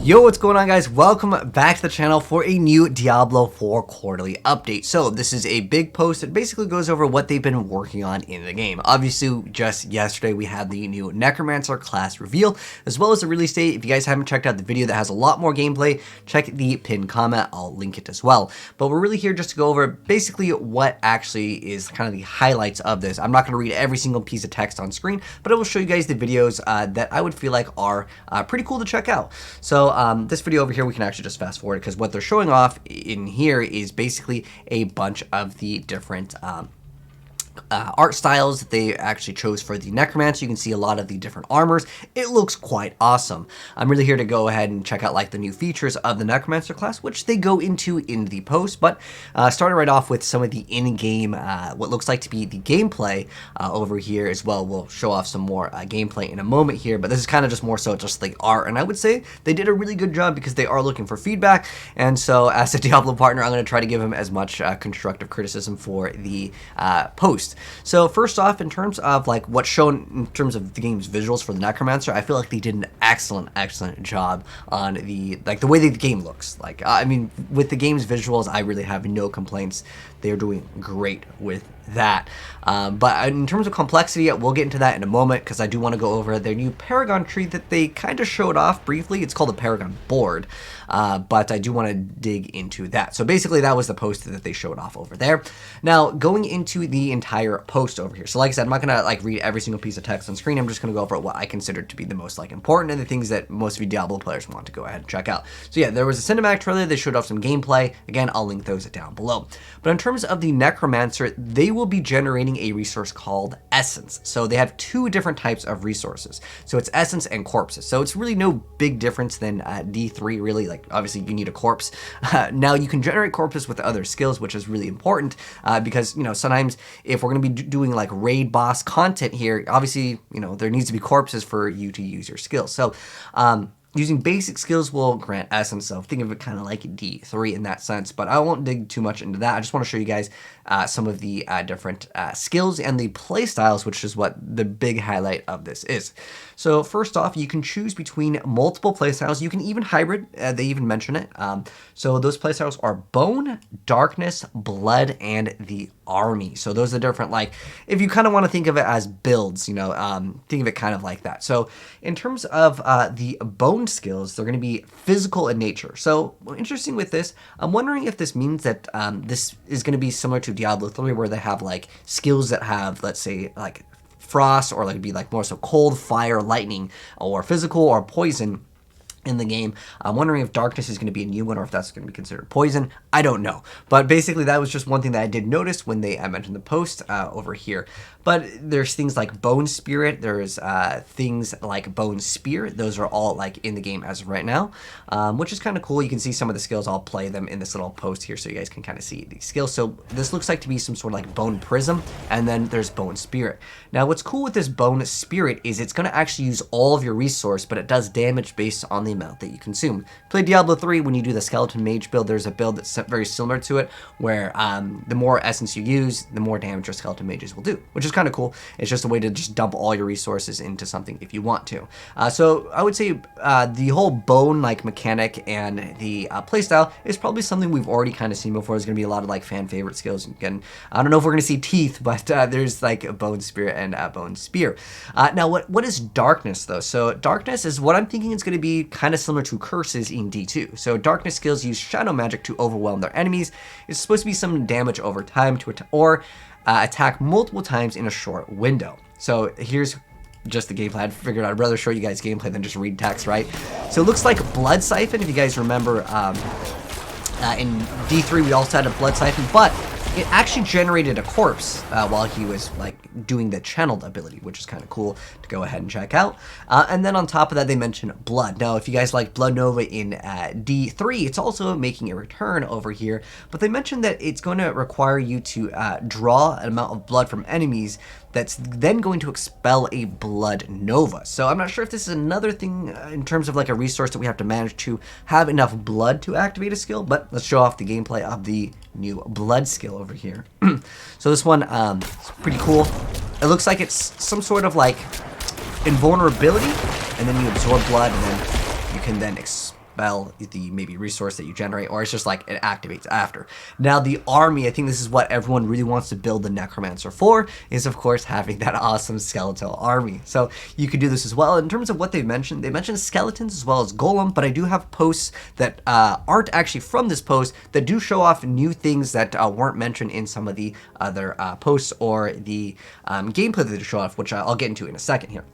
Yo, what's going on, guys? Welcome back to the channel for a new Diablo 4 quarterly update. So this is a big post that basically goes over what they've been working on in the game. Obviously, just yesterday we had the new Necromancer class reveal, as well as the release date. If you guys haven't checked out the video that has a lot more gameplay, check the pinned comment. I'll link it as well. But we're really here just to go over basically what actually is kind of the highlights of this. I'm not going to read every single piece of text on screen, but I will show you guys the videos that I would feel like are pretty cool to check out. So this video over here, we can actually just fast forward because what they're showing off in here is basically a bunch of the different art styles that they actually chose for the Necromancer. You can see a lot of the different armors. It looks quite awesome. I'm really here to go ahead and check out like the new features of the Necromancer class, which they go into in the post, but starting right off with some of the in-game, what looks like to be the gameplay over here as well. We'll show off some more gameplay in a moment here, but this is kind of just more so just the art, and I would say they did a really good job because they are looking for feedback, and so as a Diablo partner, I'm going to try to give them as much constructive criticism for the post. So first off, in terms of like what's shown in terms of the game's visuals for the Necromancer, I feel like they did an excellent job on the way that the game looks. Like I mean, with the game's visuals, I really have no complaints. They're doing great with that. But in terms of complexity, we'll get into that in a moment because I do want to go over their new Paragon tree that they kind of showed off briefly. It's called the Paragon board, but I do want to dig into that. So basically, that was the post that they showed off over there. Now, going into the entire post over here. So like I said, I'm not going to like read every single piece of text on screen. I'm just going to go over what I consider to be the most like important and the things that most of you Diablo players want to go ahead and check out. So yeah, there was a cinematic trailer. They showed off some gameplay. Again, I'll link those down below. But in terms of the Necromancer, they will be generating a resource called Essence. So they have two different types of resources. So it's Essence and Corpses. So it's really no big difference than D3 really. Like obviously you need a corpse. Now you can generate corpses with other skills, which is really important because, you know, sometimes if we're going to be doing like raid boss content here, obviously, you know, there needs to be corpses for you to use your skills. So using basic skills will grant Essence, so think of it kind of like D3 in that sense, but I won't dig too much into that. I just want to show you guys some of the different skills and the play styles, which is what the big highlight of this is. So first off, you can choose between multiple play styles. You can even hybrid, they even mention it. So those play styles are Bone, Darkness, Blood, and the Army. So those are different, like, if you kind of want to think of it as builds, you know, think of it kind of like that. So in terms of the Bone skills, they're going to be physical in nature. So interesting with this, I'm wondering if this means that this is going to be similar to Diablo 3, where they have like skills that have, let's say, like frost, or like be like more so cold, fire, lightning, or physical or poison in the game. I'm wondering if Darkness is going to be a new one or if that's going to be considered poison. I don't know. But basically that was just one thing that I did notice when I mentioned the post over here. But there's things like Bone Spirit. There's things like Bone Spear. Those are all like in the game as of right now, which is kind of cool. You can see some of the skills. I'll play them in this little post here so you guys can kind of see these skills. So this looks like to be some sort of like Bone Prism, and then there's Bone Spirit. Now what's cool with this Bone Spirit is it's going to actually use all of your resource, but it does damage based on the amount that you consume. Play Diablo 3, when you do the Skeleton Mage build, there's a build that's very similar to it, where the more essence you use, the more damage your Skeleton Mages will do, which is kind of cool. It's just a way to just dump all your resources into something if you want to. So I would say the whole bone like mechanic and the playstyle is probably something we've already kind of seen before. There's going to be a lot of like fan favorite skills. Again, I don't know if we're going to see teeth, but there's like a Bone Spirit and a Bone Spear. Now what is Darkness though? So Darkness is what I'm thinking is going to be kind of similar to curses in D2. So Darkness skills use shadow magic to overwhelm their enemies. It's supposed to be some damage over time to attack multiple times in a short window. So here's just the gameplay. I figured I'd rather show you guys gameplay than just read text, right? So it looks like Blood Siphon. If you guys remember, in D3 we also had a Blood Siphon, but it actually generated a corpse while he was like doing the channeled ability, which is kind of cool to go ahead and check out. And then on top of that, they mentioned Blood. Now, if you guys like Blood Nova in D3, it's also making a return over here, but they mentioned that it's going to require you to draw an amount of blood from enemies that's then going to expel a Blood Nova. So I'm not sure if this is another thing in terms of like a resource that we have to manage to have enough blood to activate a skill, but let's show off the gameplay of the new Blood skill over here. So this one is pretty cool. It looks like it's some sort of like invulnerability, and then you absorb blood, and then you can then spell, the maybe resource that you generate, or it's just like it activates after. Now the army, I think this is what everyone really wants to build the Necromancer for, is of course having that awesome skeletal army. So you could do this as well. In terms of what they mentioned skeletons as well as golem, but I do have posts that aren't actually from this post that do show off new things that weren't mentioned in some of the other posts or the gameplay that they show off, which I'll get into in a second here.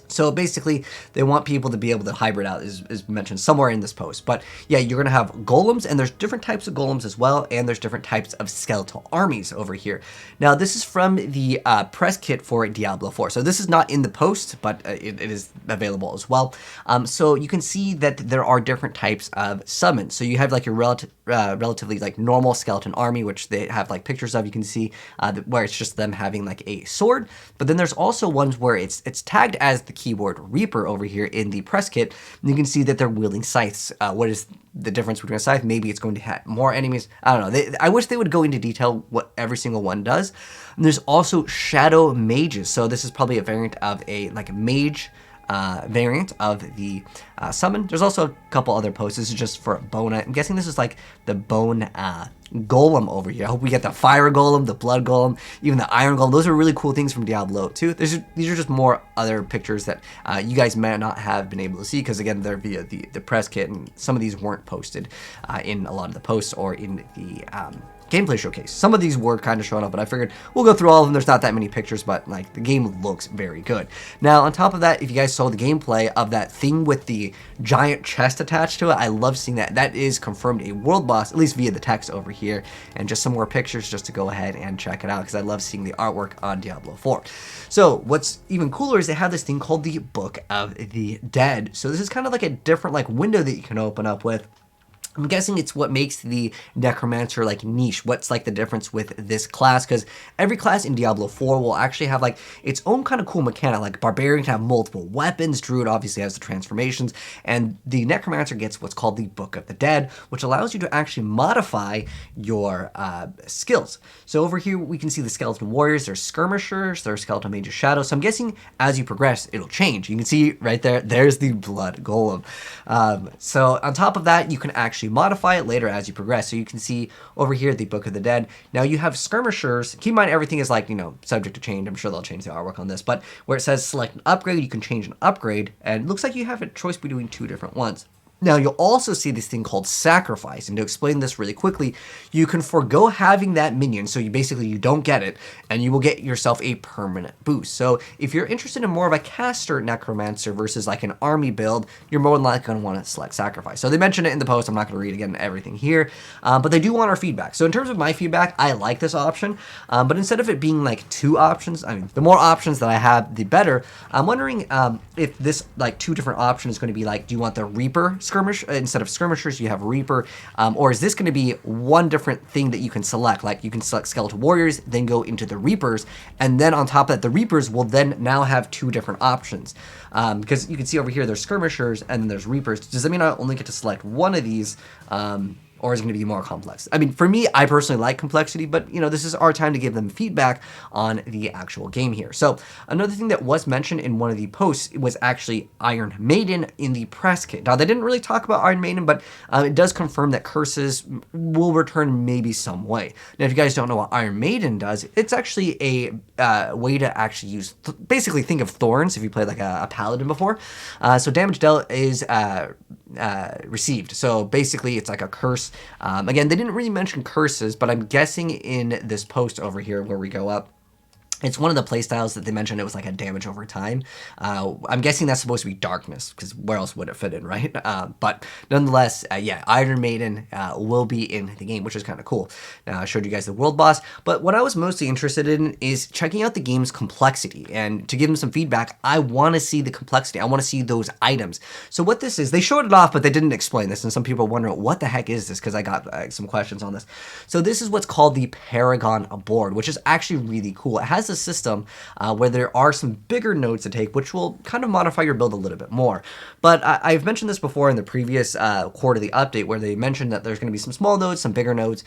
So basically, they want people to be able to hybrid out, is mentioned somewhere in this post. But yeah, you're going to have golems, and there's different types of golems as well, and there's different types of skeletal armies over here. Now, this is from the press kit for Diablo 4. So this is not in the post, but it is available as well. So you can see that there are different types of summons. So you have like your relatively like normal skeleton army, which they have like pictures of. You can see where it's just them having like a sword. But then there's also ones where it's tagged as the keyword Reaper over here in the press kit. And you can see that they're wielding scythes. What is the difference between a scythe? Maybe it's going to have more enemies. I don't know. I wish they would go into detail what every single one does. And there's also shadow mages. So this is probably a variant of a like a mage variant of the summon. There's also a couple other posts. This is just for bone. I'm guessing this is like the bone golem over here. I hope we get the fire golem, the blood golem, even the iron golem. Those are really cool things from Diablo 2. These are just more other pictures that you guys may not have been able to see because again they're via the press kit, and some of these weren't posted in a lot of the posts or in the gameplay showcase. Some of these were kind of showing up, but I figured we'll go through all of them. There's not that many pictures, but like the game looks very good. Now, on top of that, if you guys saw the gameplay of that thing with the giant chest attached to it, I love seeing that. That is confirmed a world boss, at least via the text over here, and just some more pictures just to go ahead and check it out because I love seeing the artwork on Diablo 4. So what's even cooler is they have this thing called the Book of the Dead. So this is kind of like a different like window that you can open up with. I'm guessing it's what makes the Necromancer like niche. What's like the difference with this class? Because every class in Diablo 4 will actually have like its own kind of cool mechanic. Like Barbarian can have multiple weapons, Druid obviously has the transformations, and the Necromancer gets what's called the Book of the Dead, which allows you to actually modify your skills. So over here we can see the Skeleton Warriors, there's Skirmishers, there's Skeleton Mages Shadow. So I'm guessing as you progress, it'll change. You can see right there, there's the Blood Golem. So on top of that, you can actually modify it later as you progress. So you can see over here the Book of the Dead. Now you have Skirmishers. Keep in mind everything is like, subject to change. I'm sure they'll change the artwork on this, but where it says select an upgrade, you can change an upgrade, and it looks like you have a choice between two different ones. Now, you'll also see this thing called Sacrifice, and to explain this really quickly, you can forego having that minion, so you don't get it, and you will get yourself a permanent boost. So if you're interested in more of a caster Necromancer versus like an army build, you're more than likely going to want to select Sacrifice. So they mentioned it in the post. I'm not going to read again everything here, but they do want our feedback. So in terms of my feedback, I like this option, but instead of it being like two options, I mean, the more options that I have, the better. I'm wondering if this like two different options is going to be like, do you want the Reaper skirmish instead of skirmishers you have Reaper, or is this going to be one different thing that you can select? Like you can select Skeletal Warriors, then go into the Reapers, and then on top of that the Reapers will then now have two different options, because you can see over here there's skirmishers and then there's Reapers. Does that mean I only get to select one of these, or is it going to be more complex? I mean, for me, I personally like complexity, but this is our time to give them feedback on the actual game here. So another thing that was mentioned in one of the posts was actually Iron Maiden in the press kit. Now, they didn't really talk about Iron Maiden, but it does confirm that curses will return maybe some way. Now, if you guys don't know what Iron Maiden does, it's actually a way to actually use, basically think of thorns if you played like a paladin before. So damage dealt is received. So basically it's like a curse. Again, they didn't really mention curses, but I'm guessing in this post over here where we go up, it's one of the playstyles that they mentioned. It was like a damage over time. I'm guessing that's supposed to be darkness, because where else would it fit in, right? But nonetheless, yeah, Iron Maiden will be in the game, which is kind of cool. Now, I showed you guys the world boss, but what I was mostly interested in is checking out the game's complexity. And to give them some feedback, I want to see the complexity. I want to see those items. So what this is, they showed it off, but they didn't explain this. And some people are wondering, what the heck is this? Because I got some questions on this. So this is what's called the Paragon board, which is actually really cool. It has a system where there are some bigger nodes to take, which will kind of modify your build a little bit more. But I've mentioned this before in the previous quarterly update, where they mentioned that there's going to be some small nodes, some bigger nodes.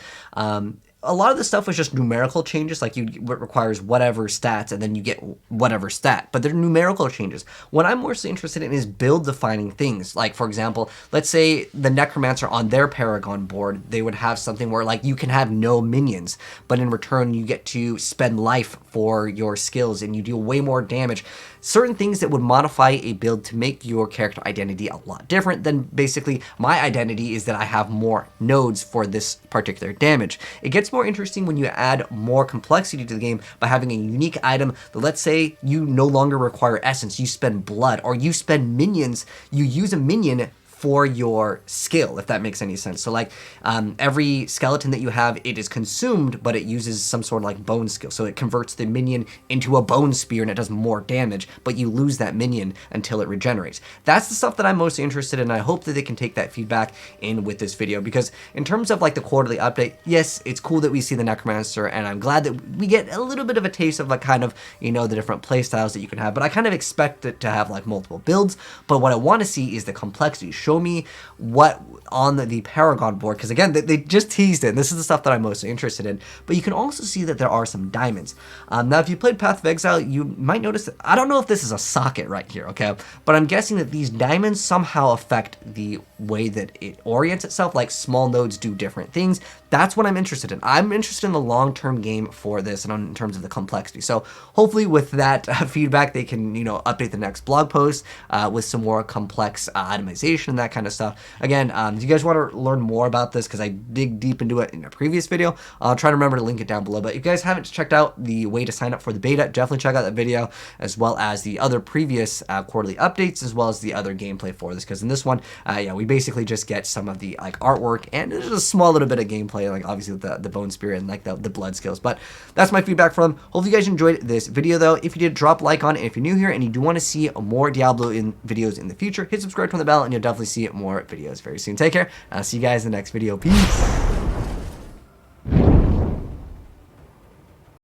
a lot of the stuff was just numerical changes, like it requires whatever stats and then you get whatever stat, but they're numerical changes. What I'm mostly interested in is build defining things. Like, for example, let's say the Necromancer on their Paragon board, they would have something where like you can have no minions, but in return you get to spend life for your skills and you do way more damage. Certain things that would modify a build to make your character identity a lot different than basically my identity is that I have more nodes for this particular damage. It gets more interesting when you add more complexity to the game by having a unique item that, let's say you no longer require essence, you spend blood, or you spend minions, you use a minion for your skill, if that makes any sense. So like every skeleton that you have, it is consumed, but it uses some sort of like bone skill. So it converts the minion into a bone spear and it does more damage, but you lose that minion until it regenerates. That's the stuff that I'm most interested in. I hope that they can take that feedback in with this video, because in terms of like the quarterly update, yes, it's cool that we see the Necromancer, and I'm glad that we get a little bit of a taste of like kind of, you know, the different play styles that you can have, but I kind of expect it to have like multiple builds. But what I want to see is the complexity. Show me what on the Paragon board, because again, they just teased it, and this is the stuff that I'm most interested in, but you can also see that there are some diamonds. Now, if you played Path of Exile, you might notice that, I don't know if this is a socket right here, okay, but I'm guessing that these diamonds somehow affect the way that it orients itself, like small nodes do different things. That's what I'm interested in. I'm interested in the long-term game for this and in terms of the complexity. So hopefully with that feedback, they can, you know, update the next blog post with some more complex itemization and that kind of stuff. Again, if you guys want to learn more about this, because I dig deep into it in a previous video, I'll try to remember to link it down below. But if you guys haven't checked out the way to sign up for the beta, definitely check out that video, as well as the other previous quarterly updates, as well as the other gameplay for this. Because in this one, yeah, we basically just get some of the like artwork and there's a small little bit of gameplay, like obviously with the bone spear and like the blood skills. But that's my feedback from them. Hopefully you guys enjoyed this video though. If you did, drop a like on it. If you're new here and you do want to see more Diablo videos in the future, hit subscribe, turn the bell, and you'll definitely see more videos very soon. Take care. I'll see you guys in the next video. Peace.